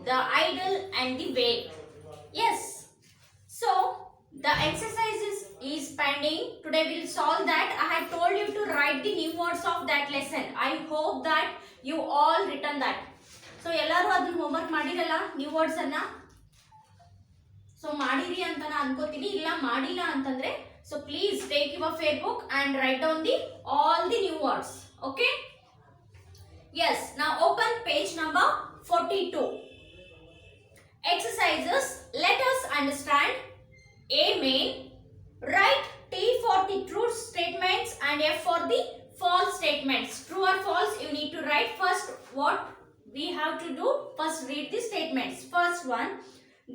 the idol and the whale. Yes. So the exercise is pending. Today we'll solve that. I had told you to write the new words of that lesson. I hope that you all written that. So ಎಲ್ಲರೂ ಅದನ್ನ homework ಮಾಡಿರಲ್ಲ new words ಅನ್ನ so ಮಾಡಿರಿ ಅಂತ ನಾನು ಅನ್ಕೋತೀನಿ ಇಲ್ಲ ಮಾಡಿಲ್ಲ ಅಂತಂದ್ರೆ so please take your fair book and write down the all the new words okay yes now open page number 42 exercises let us understand a main write T for the true statements and F for the false statements true or false you need to write first what we have to do first read the statements first one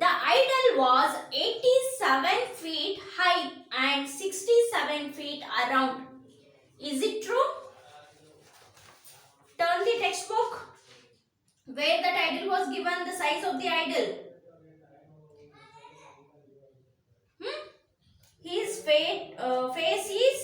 the idol was 87 feet high and 67 feet around is it true turn the textbook where that idol was given the size of the idol his face is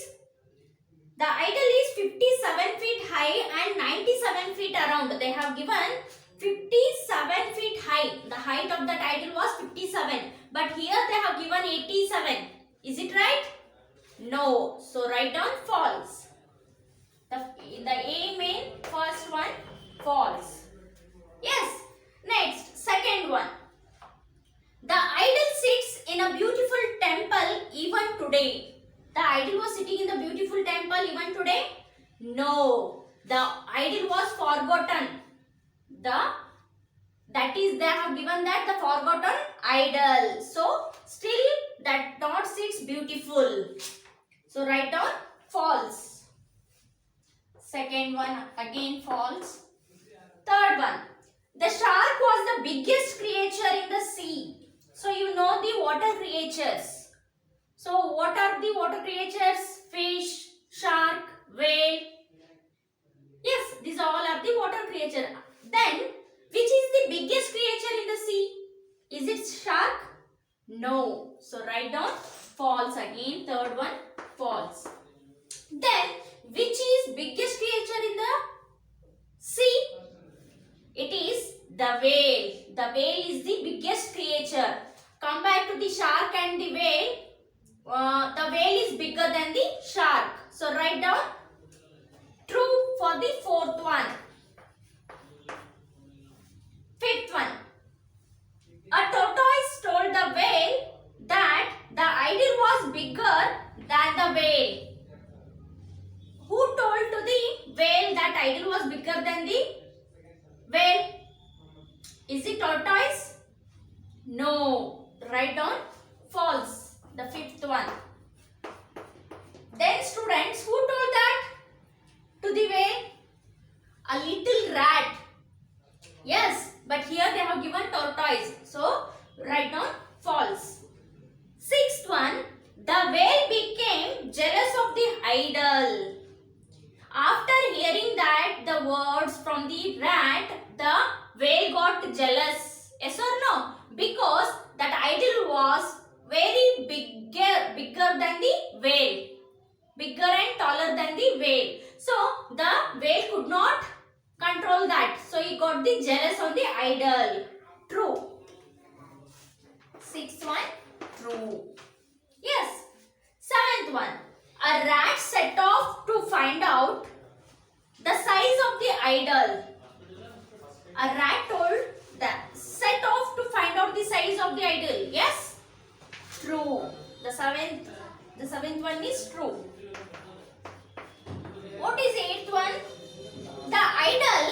the idol is 57 feet high and 97 feet around they have given 57 feet high the height of that idol was 57 but here they have given 87 is it right no so write down false the A main first one false yes next second one the idol sits in a beautiful temple even today the idol was sitting in the beautiful temple even today no the idol was forgotten that is they have given that the forgotten idol so still that not sits beautiful so write down false second one again false third one the shark was the biggest creature in the sea so you know the water creatures so what are the water creatures fish shark whale yes these all are the water creature then which is the biggest creature in the sea is it shark no so write down false again third one false then which is biggest creature in the sea it is the whale the whale is the biggest creature compared to the shark and the whale the whale is bigger than the shark so write down true for the fourth one fifth one a tortoise told the whale that the idol was bigger than the whale who told to the whale that idol was bigger than the whale is it tortoise no write down false the fifth one then students who told that to the whale a little rat yes but here they have given tortoise so write down false sixth one the whale became jealous of the idol after hearing that the words from the rat the whale got jealous yes or no because that idol was very bigger than the whale bigger and taller than the whale so the whale could not control that so he got the jealous on the idol true sixth one true yes seventh one a rat set off to find out the size of the idol a rat told that set off to find out the size of the idol yes true the seventh one is true what is eighth one the idol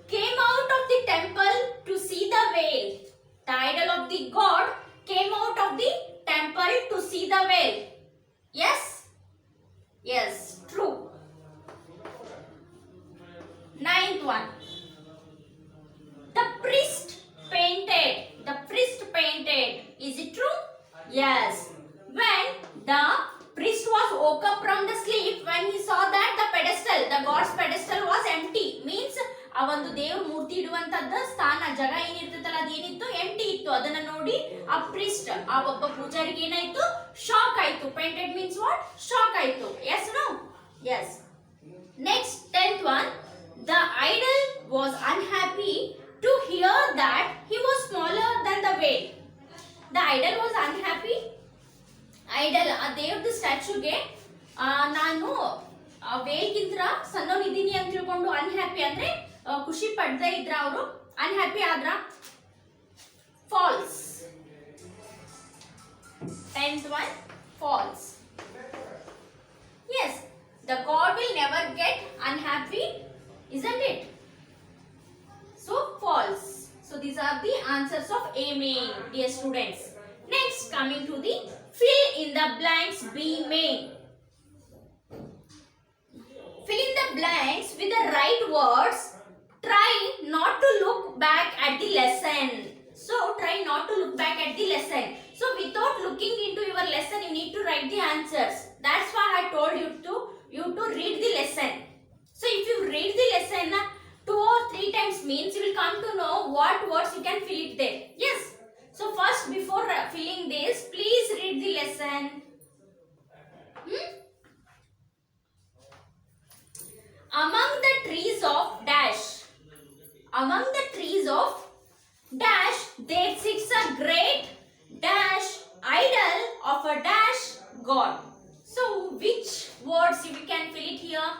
came out of the temple to see the whale the idol of the god came out of the temple to see the whale yes yes true ninth one the priest painted is it true yes when the priest was woke up from the sleep when he saw that the god's pedestal was empty means ಆ ಒಂದು ದೇವ್ರ ಮೂರ್ತಿ ಇಡುವಂತದ್ದ ಸ್ಥಾನ ಜಾಗ ಏನಿರ್ತದಲ್ಲ ಅದೇನಿತ್ತು ಎಂಟಿ ಇತ್ತು ಅದನ್ನ ನೋಡಿ ಆ priest ಆ ಒಬ್ಬ ಪೂಜಾರಿಗೆ ಏನಾಯ್ತು ಶಾಕ್ ಆಯ್ತು painted means what ಶಾಕ್ ಆಯ್ತು yes no yes next 10th one the idol was unhappy to hear that he was The idol was unhappy. Idol ಆ ದೇವ್ರದ್ದು ಸ್ಟ್ಯಾಚ್ಯೂಗೆ ನಾನು ವೇಲ್ಗಿಂತ ಸಣ್ಣವನಿದ್ದೀನಿ ಅಂತ ತಿಳ್ಕೊಂಡು ಅನ್ಹ್ಯಾಪಿ ಅಂದ್ರೆ ಖುಷಿ ಪಡದೇ ಇದ್ರ ಅವರು ಅನ್ಹ್ಯಾಪಿ ಆದ್ರ falls 10th one false. Yes, the god will never get unhappy, isn't it? So false. So these are the answers of A main, dear students. Next, coming to the fill in the blanks B main. Fill in the blanks with the right words. Try not to look back at the lesson. So try not to look back at the lesson. So without looking into your lesson, you need to write the answers. That's why I told you to read the lesson. So if you read the lesson 2 or 3 times means you will come to know what words you can fill it there. Yes. So first before filling this, please read the lesson. Among the trees of dash. Among the trees of dash there sits a great dash idol of a dash god. So which words you can fill it here?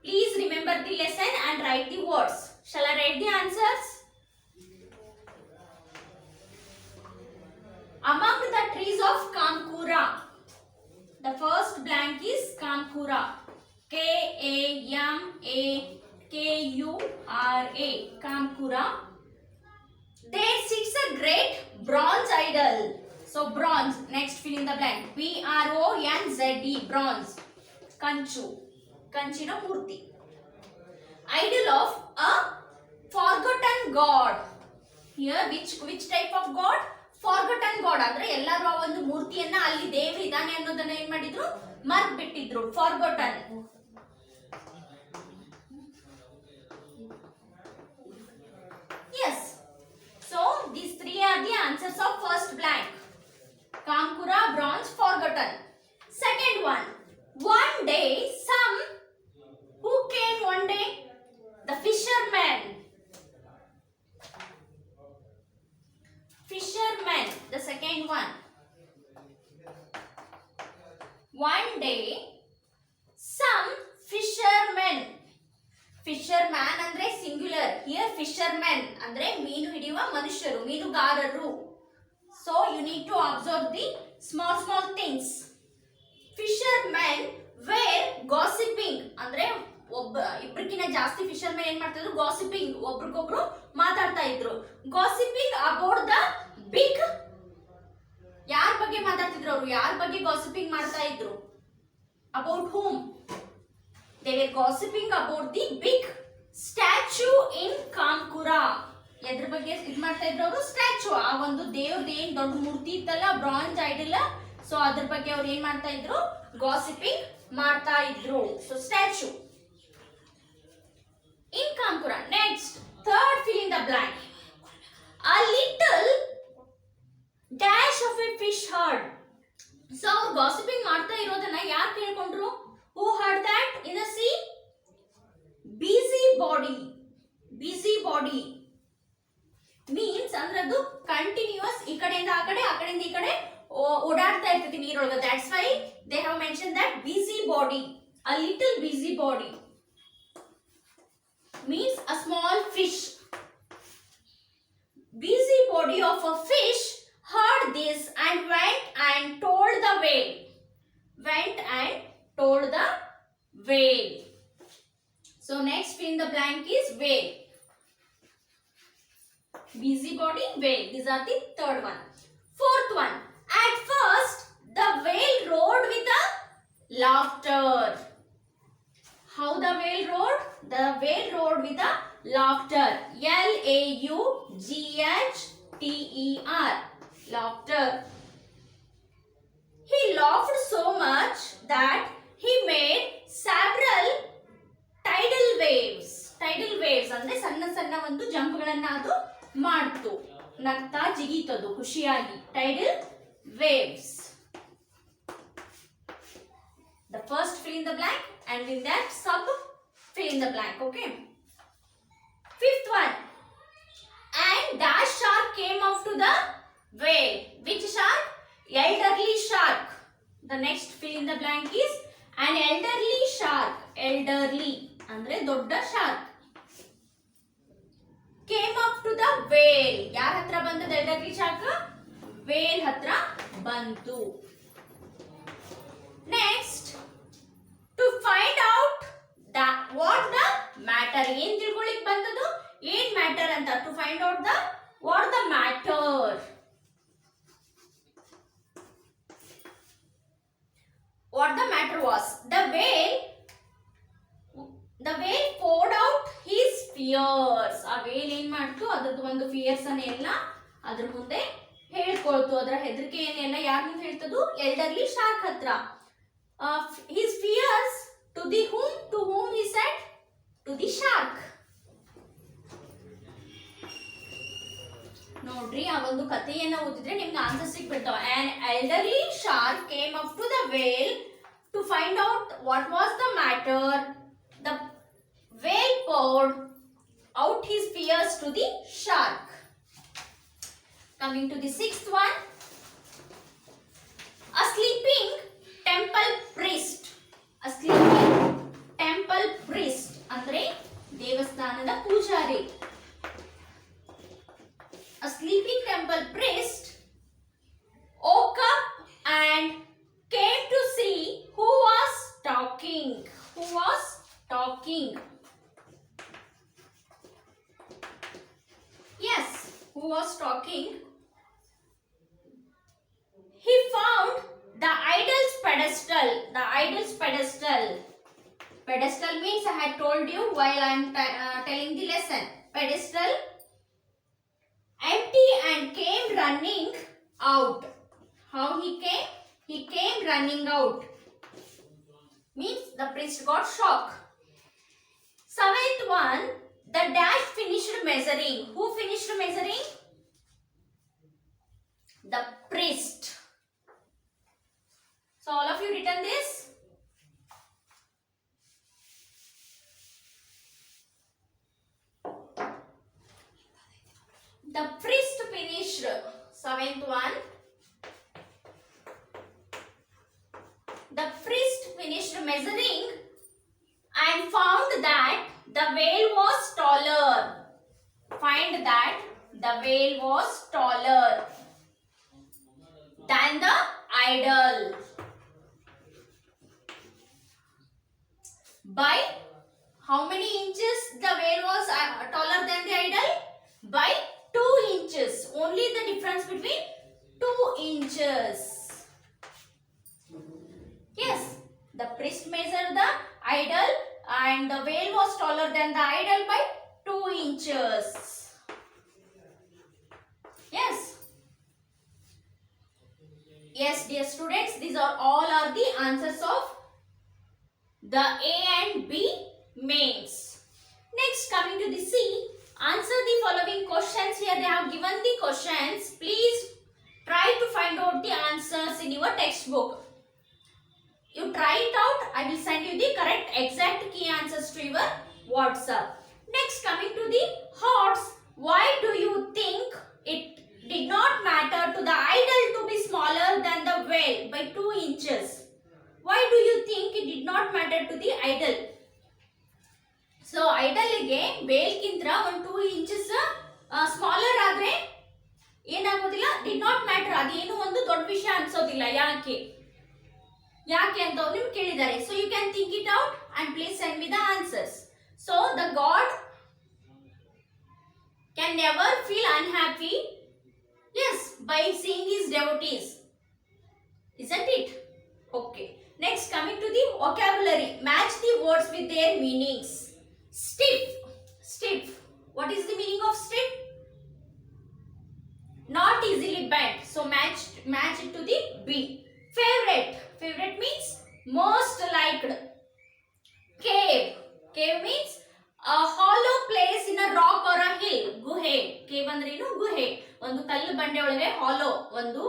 Please remember the lesson and write the words. Shall I write the answers? Among the trees of Kamkura. The first blank is Kamkura. Kamkura. Kamkura. There sits a great bronze idol. So bronze. Next fill in the blank. BRONZE. Bronze. Kanchu. Kanchina Murti. Idol of a forgotten god. Here which type of god? Forgotten god. ಅಂದ್ರೆ ಎಲ್ಲರೂ ಆ ಒಂದು ಮೂರ್ತಿಯನ್ನ ಅಲ್ಲಿ ದೇವರು ಇದ್ದಾನೆ ಅನ್ನೋದನ್ನ ಏನು ಮಾಡಿದ್ರು ಮರ್ತು ಬಿಟ್ಟಿದ್ರು. Forgotten. Yes. So these 3 are the answers of first blank. Kamkura, bronze, forgotten. Second one. One day who came one day? The fisherman. Fisherman, the second one. One day some fishermen. Fisherman andre singular. Here fishermen andre meenu hidiyuva manusharu, meenugararu. So you need to observe the small things. Fishermen were gossiping ಅಂದ್ರೆ ಇಬ್ಬರಿಗಿಂತ ಜಾಸ್ತಿ fishermen ಏನ್ ಮಾಡ್ತಾ ಇದ್ರು gossiping ಒಬ್ರಿಗೊಬ್ರು ಮಾತಾಡ್ತಾ ಇದ್ರು gossiping about the big ಯಾರ ಬಗ್ಗೆ ಮಾತಾಡ್ತಿದ್ರು ಅವರು ಯಾರ ಬಗ್ಗೆ ಗಾಸಿಪಿಂಗ್ ಮಾಡ್ತಾ ಇದ್ರು about whom they were gossiping about the big statue in Kamkura ಎದ್ರ ಬಗ್ಗೆ ಇದು ಮಾಡ್ತಾ ಇದ್ರು ಅವರು ಸ್ಟ್ಯಾಚ್ಯೂ ಆ ಒಂದು ದೇವ್ರದ್ದು ಏನ್ ದೊಡ್ಡ ಮೂರ್ತಿ ಇತ್ತಲ್ಲ ಬ್ರಾಂಜ್ ಐಡಲ್ ಸೊ ಅದ್ರ ಬಗ್ಗೆ ಅವ್ರು ಏನ್ ಮಾಡ್ತಾ ಇದ್ರು ಗಾಸಿಪಿಂಗ್ ಮಾಡ್ತಾ ಇದ್ರು so statue in Kamkura. Next, third fill in the blank. A little dash of a fish herd. So ಅವ್ರು ಗಾಸಿಪಿಂಗ್ ಮಾಡ್ತಾ ಇರೋದನ್ನ ಯಾರು ಕೇಳ್ಕೊಂಡ್ರು who heard that in the sea? Busybody. Busybody means ಅಂದ್ರೆ ಅದು ಕಂಟಿನ್ಯೂಸ್ ಈ ಕಡೆಯಿಂದ ಆ ಕಡೆಯಿಂದ ಈ ಕಡೆ ಓಡಾಡ್ತಾ ಇರ್ತೈತಿ ನೀರೊಳಗೆ. That's why they have mentioned that busybody. A little busybody means a small fish. Busybody of a fish heard this and went and told the whale. So next fill in the blank is whale. Busybody, whale. These are the third one. Fourth one. At first the whale roared with a laughter. How the whale roared? The whale roared with a laughter. Laugchter. Laughter. He laughed so much that he made several tidal waves. Tidal waves ಅಂದ್ರೆ ಸಣ್ಣ ಒಂದು ಜಂಪ್ಗಳನ್ನ ಅದು ಮಾಡ್ತು. ನಗ್ತಾ ಜಿಗಿತದು ಖುಷಿಯಾಗಿ. Tidal waves. The first fill in the blank and in that sub fill in the blank. Okay. Fifth one. And that shark came up to the Whale. Which shark? Elderly shark. The next fill in the blank is an elderly shark. Elderly andre dodda shark came up to the whale. Yaar hatra bantadu elderly shark? Whale hatra bantu. Next, to find out what the matter. ಏನ್ ತಿಳ್ಕೊಳ್ಳಿಕ್ ಬಂತದು? ಏನ್ matter ಅಂತ. To find out what the matter. What the matter was. The whale poured out his fears. ಆ whale ಏನ್ ಮಾಡ್ತು? ಅದರದ್ದು ಒಂದು fears ಅನ್ನೆಲ್ಲ ಅದ್ರ ಮುಂದೆ ಹೇಳ್ಕೊಳ್ತು. ಅದರ ಹೆದರಿಕೆಯನ್ನೆಲ್ಲ ಯಾರ ಮುಂದೆ ಹೇಳ್ತದು? ಎಲ್ಡರ್ಲಿ ಶಾರ್ಕ್ ಹತ್ರ. His fears to whom he said? To the shark. ನೋಡ್ರಿ, ಆ ಒಂದು ಕಥೆಯನ್ನ ಓದಿದ್ರೆ ನಿಮ್ಗೆ answer ಸಿಕ್ಬಿಡ್ತಾವ. An elderly shark came up to the whale to find out what was the matter. The whale poured out his fears to the shark. Coming to the sixth one. A sleeping temple priest. A sleeping temple priest ಅಂದ್ರೆ ದೇವಸ್ಥಾನದ Poojary. A sleeping temple priest woke up and came to see who was talking. Who was talking? Yes, who was talking? He found the idol's pedestal. The idol's pedestal. Pedestal means I had told you while I am telling the lesson. Pedestal empty and came running out. How he came? He came running out. Means the priest got shocked. Seventh one, the dash finished measuring. Who finished measuring? The priest. So all of you written this? The priest finished. Seventh one. The priest finished measuring and found that the whale was taller. Find that the whale was taller than the idol. By how many inches the whale was taller than the idol? By 2 inches. Only the difference between 2 inches. Yes, the priest measured the idol and the whale was taller than the idol by 2 inches. Yes. Yes, dear students, these are all are the answers of the A and B mains. Next, coming to the C, answer the following questions. Here they have given the questions. Please try to find out the answers in your textbook. You try it out. I will send you the correct exact key answers to your WhatsApp. Next, coming to the horse. Why do you think it did not matter to the idol to be smaller than the whale by 2 inches? Why do you think it did not matter to the idol? So idol ಗೆ whale ಗಿಂತ ಒಂದು 2 inches smaller ಆದ್ರೆ ಏನಾಗೋದಿಲ್ಲ, did not matter. ಅದೇನು ಒಂದು ದೊಡ್ಡ ವಿಷಯ ಅನ್ಸೋದಿಲ್ಲ. ಯಾಕೆ ಅಂತ ನಿಮ್ಗೆ ಕೇಳಿದ್ದಾರೆ. So you can think it out and please send me the answers. So the God can never feel unhappy, yes, by seeing his devotees, isn't it? Okay. Next, coming to the vocabulary. Match the words with their meanings. Stiff. Stiff. What is the meaning of stiff? Not easily bent. So match it to the B. Favorite. Favorite means most liked. Cave. Cave means a hollow place in a rock or a hill. ಗುಹೆ. Cave ಅಂದ್ರೆ ಏನು? ಗುಹೆ. ಒಂದು ಕಲ್ಲು ಬಂಡೆ ಒಳಗೆ hollow, ಒಂದು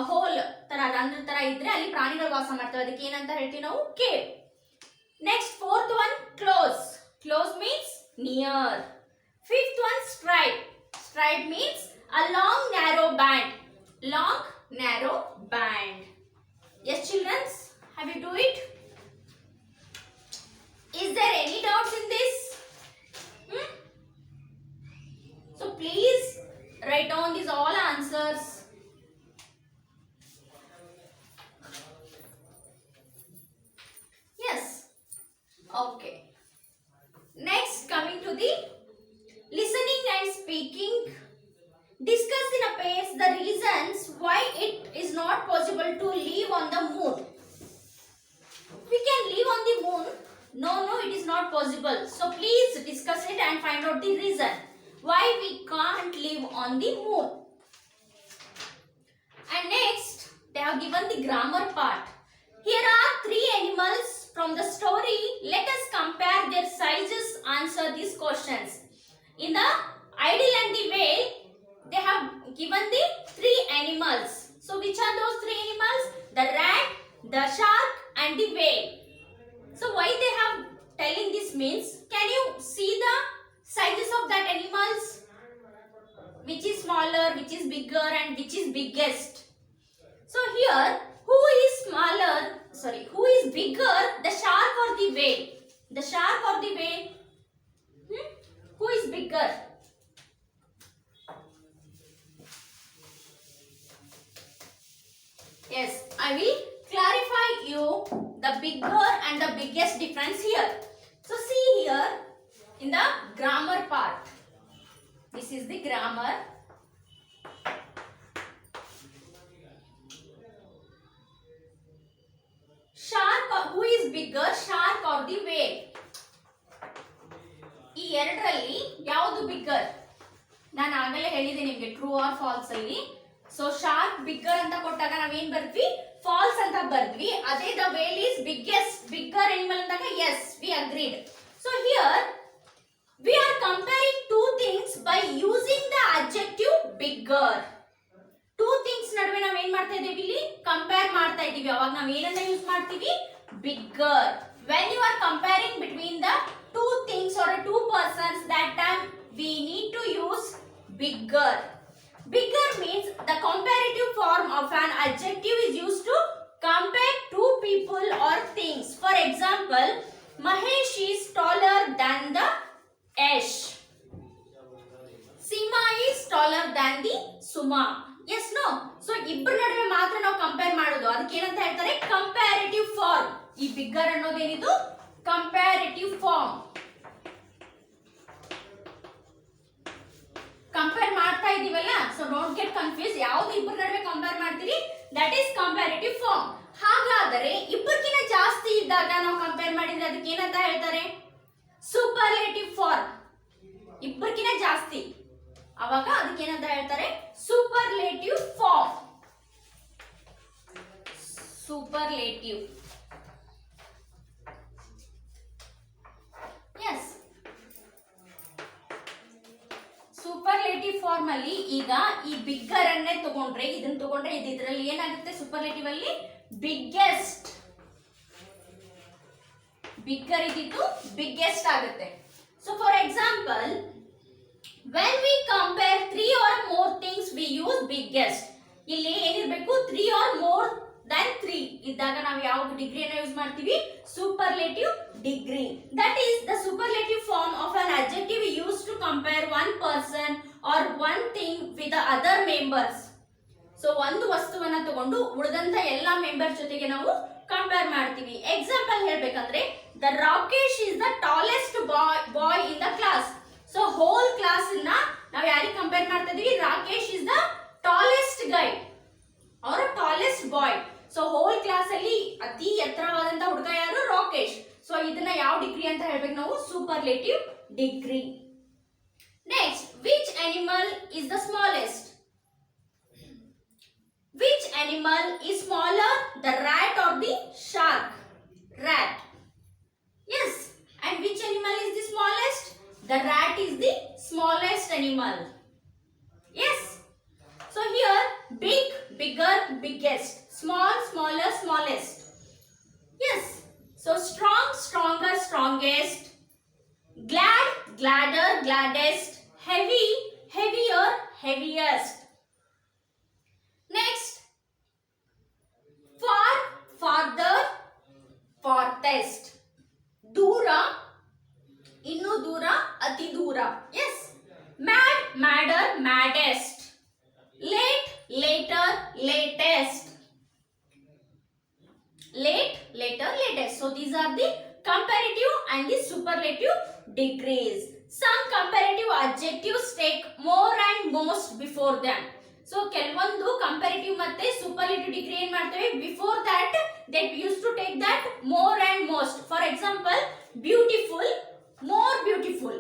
hole ತರ ರಂಧ್ರ ತರ ಇದ್ರೆ ಅಲ್ಲಿ ಪ್ರಾಣಿಗಳು ವಾಸ ಮಾಡ್ತವೆ. ಅದಕ್ಕೆ ಏನಂತ ಹೇಳ್ತೀವಿ ನಾವು? Cave. Next, fourth one close. Close means near. Fifth one stripe. Stripe means a long narrow band. long narrow band. Yes, children, have you do it? Is there any doubts in this? So please write down these all answers. Yes. Okay. Next, coming to the listening and speaking. Discuss in a page the reasons why it is not possible to live on the moon. We can live on the moon. No, it is not possible. So please discuss it and find out the reason why we can't live on the moon. And next, they have given the grammar part. Here are 3 animals from the story. Let us compare their sizes, answer these questions. In the Ideal and the Whale, they have given the 3 animals. So which are those 3 animals? The rat, the shark and the whale. So why they have telling this means, can you see the sizes of that animals? Which is smaller, which is bigger and which is biggest? So here, who is bigger, the shark or the whale? The shark or the whale? Who is bigger? Yes, I will clarify you the bigger and the biggest difference here. So see here in the grammar part. This is the grammar. Shark, who is bigger, shark or the whale? ಈ ಎರಡರಲ್ಲಿ ಯಾವುದು bigger? ನಾನು ಆಗಲೇ ಹೇಳಿದೆ ನಿಮಗೆ true or false ಅಲ್ಲಿ. So shark bigger ಅಂತ ಕೊಟ್ಟಾಗ ನಾವೇನ್ ಬರ್ದ್ವಿ? ಫಾಲ್ಸ್ ಅಂತ ಬರ್ದ್ವಿ. ಅದೇ the whale is bigger animal ಅಂದಾಗ yes we agreed. So here we are comparing two things by using the adjective bigger. Two things ನಡುವೆ ನಾವ್ ಏನ್ ಮಾಡ್ತಾ ಇದೀವಿ? ಇಲ್ಲಿ ಕಂಪೇರ್ ಮಾಡ್ತಾ ಇದೀವಿ. ಅವಾಗ ನಾವ್ ಏನನ್ನ ಯೂಸ್ ಮಾಡ್ತೀವಿ? Bigger. When you are comparing between the two things or two persons, that time we need to use bigger. Bigger means the comparative form of an adjective is used to compare two people or things. For example, Mahesh is taller than the Ash. Sima is taller than the Suma. Yes, no? So, ಇಬ್ಬರ ನಡುವೆ ಮಾತ್ರ ನಾವು compare ಮಾಡೋದು. ಅದಕ್ಕೆ ಏನಂತ ಹೇಳ್ತಾರೆ? Comparative form. ಈ bigger ಅನ್ನೋದೇನಿದು? Comparative form. ಕಂಪೇರ್ ಮಾಡ್ತಾ ಇದೀವಲ್ಲ, ಸೊ ಡೋಂಟ್ ಗೆಟ್ ಕನ್ಫ್ಯೂಸ್. ಯಾವ್ದು ಇಬ್ಬರ ನಡುವೆ ಕಂಪೇರ್ ಮಾಡ್ತೀರಿ? That is comparative form. ಹಾಗಾದರೆ ಇಬ್ಬರಿಗಿಂತ ಜಾಸ್ತಿ ಇದ್ದಾಗ ನಾವು ಕಂಪೇರ್ ಮಾಡಿದ್ರೆ ಅದಕ್ಕೆ ಏನಂತ ಹೇಳ್ತಾರೆ? Superlative form. ಇಬ್ಬರಿಗಿಂತ ಜಾಸ್ತಿ ಅವಾಗ ಅದಕ್ಕೆ ಏನಂತ ಹೇಳ್ತಾರೆ? Superlative form. Superlative. Yes, superlative form ಅಲ್ಲಿ ಈಗ ಈ ಬಿಗ್ಗರ್ ಅನ್ನೇ ತಗೊಂಡ್ರೆ, ಇದನ್ನ ತಗೊಂಡ್ರೆ ಇದರಲ್ಲಿ ಏನಾಗುತ್ತೆ? ಸೂಪರ್ಲೇಟಿವ್ ಅಲ್ಲಿ ಬಿಗ್ಗೆಸ್ಟ್. ಬಿಗ್ಗರ್ ಇದ್ದಿದ್ದು ಬಿಗ್ಗೆಸ್ಟ್ ಆಗುತ್ತೆ. So for example, when we compare 3 or more things we use biggest. ಇಲ್ಲಿ ಏನಿರಬೇಕು? 3 or more than 3 ಇದ್ದಾಗ ನಾವು ಯಾವ ಡಿಗ್ರಿಯನ್ನು ಯೂಸ್ ಮಾಡ್ತೀವಿ? Superlative degree. That is the superlative form of an adjective used to compare one person or one thing with the other members. So ಒಂದು ವಸ್ತುವನ್ನ ತಗೊಂಡು ಉಳಿದಂತ ಎಲ್ಲಾ ಮೆಂಬರ್ ಜೊತೆಗೆ ನಾವು ಕಂಪೇರ್ ಮಾಡ್ತೀವಿ. ಎಕ್ಸಾಂಪಲ್ ಹೇಳ್ಬೇಕಂದ್ರೆ, the Rakesh is the tallest boy in the class. So whole class ನಾವು ಯಾರಿಗೆ ಕಂಪೇರ್ ಮಾಡ್ತಾ ಇದೀವಿ? Rakesh is the tallest guy or tallest boy. So whole class ಅಲ್ಲಿ ಅತಿ ಎತ್ತರವಾದಂತ ಹುಡುಗ ಯಾರು? ರಾಕೇಶ್. ಸೊ ಇದನ್ನ ಯಾವ ಡಿಗ್ರಿ ಅಂತ ಹೇಳ್ಬೇಕು ನಾವು? Superlative degree. Next, which animal is the smallest? Which animal is smaller, the rat or the shark? Rat. Yes. And which animal is the smallest? The rat is the smallest animal. Yes. So here, big, bigger, biggest. Small, smaller, smallest. Yes. So strong, stronger, strongest. Glad, gladder, gladdest. Heavy, heavier, heaviest. latest. Late, later, latest. So these are the comparative and the superlative degrees. Some comparative adjectives take more and most before them. So ಕೆಲವೊಂದು comparative ಮತ್ತೆ superlative degree ಏನ್ ಮಾಡ್ತೇವೆ, before that they used to take that more and most. For example, beautiful, more beautiful.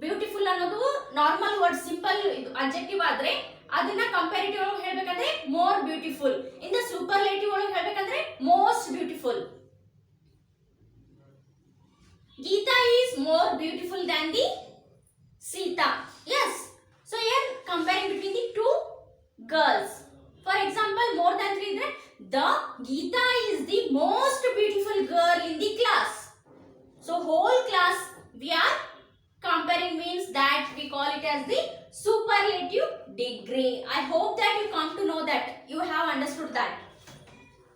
Beautiful ಅನ್ನೋದು normal word simple adjective ಆದ್ರೆ ಅದನ್ನ comparative ಒಳಗೆ ಹೇಳಬೇಕಂದ್ರೆ more beautiful. in the superlative ಒಳಗೆ ಹೇಳಬೇಕಂದ್ರೆ most beautiful. Geeta is more beautiful than the Sita. Yes. So here comparing between the two girls. For example, more than 3 idre the Geeta is the most beautiful girl in the class. So whole class we are comparing, means that we call it as the superlative degree. I hope that you come to know that, you have understood that.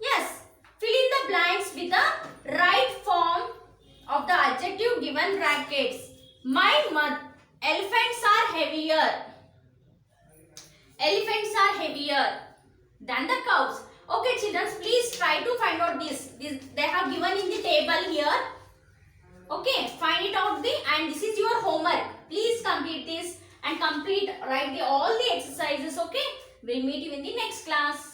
Yes, fill in the blanks with the right form of the adjective given brackets. My elephants are heavier. Elephants are heavier than the cows. Okay children, please try to find out this they have given in the table here. Okay, find it out and this is your homework. Please complete this and write all the exercises. Okay, we'll meet you in the next class.